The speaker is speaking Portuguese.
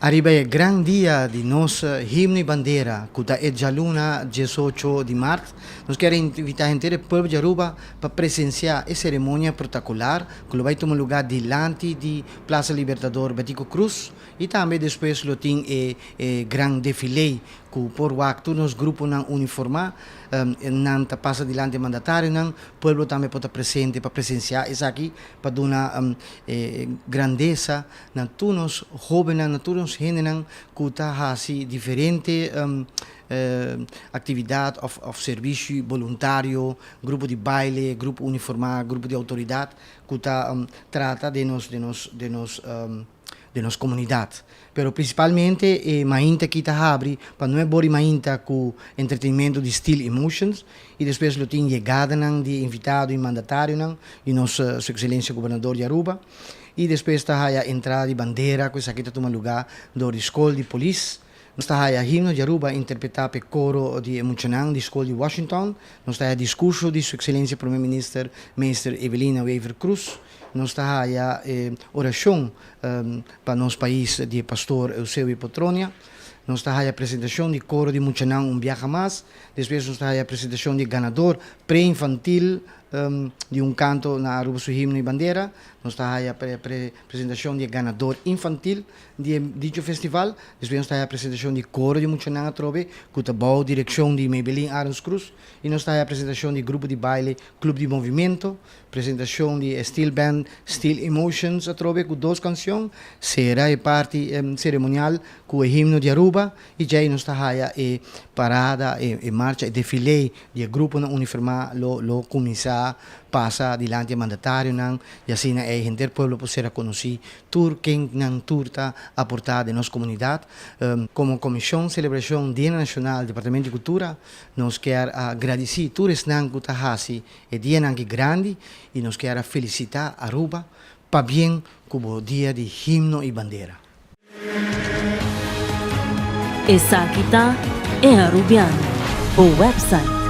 Arriba il gran dia di nos himno e bandeira, que é já luna 18 de março. Nós queremos invitar a inteira povo de Aruba para presenciar a cerimônia protocolar, que vai tomar lugar diante de Praça Libertador Batico Cruz, e também depois tem o gran defilé, que por waktu nos grupos não uniformar, não passa diante mandatário, não, povo também pode estar presente para presenciar isso aqui, para dar grandeza, na todos os jovens, na todos os gêneros, que está assim diferente atividade ou serviço voluntário, grupo de baile, grupo uniformado, grupo de autoridade, que trata de nossa comunidade. Pero principalmente mainta que está abre para não é bori mainta com entretenimento de Steel Emotions e depois lo tem chegada de invitado e mandatário e nossa sua excelência governador de Aruba e depois está a entrada de bandeira que aqui está tomando lugar da escola de polícia. Nós está a himno de Aruba interpretar para coro de emocionante da escola de Washington. Nós está a discurso de sua excelência primeiro-ministro Mr. Evelina Weaver Cruz. Nós está a oração para nosso país de pastor Eusebio Potronia. Nós está a apresentação de coro de Muchanang Viaja Mais. Depois nós está a apresentação de ganador pré-infantil de canto na Aruba su himno e bandeira. Nós está a apresentação de ganador infantil de festival. Depois nós está a apresentação de coro de Muchanang Atrobe, com a boa direção de Maybelline Arons Cruz. E nós está a apresentação de grupo de baile, clube de movimento, apresentação de Steel Band, Steel Emotions Atrobe, com 2 canções. Será a parte cerimonial com o himno de Aruba. E já nós está a parada, e marcha, e defilé de grupo uniformado, lo começar passa diante mandatário e assim a gente pueblo possa conhecer tudo quem não turta aportar de nossa comunidade como comissão celebração Dia Nacional Departamento de Cultura nós quer agradecer todos que está assim é dia grande e nós quer felicitar Aruba para bem como dia de himno e bandeira. Essa aqui é Arubiano, o website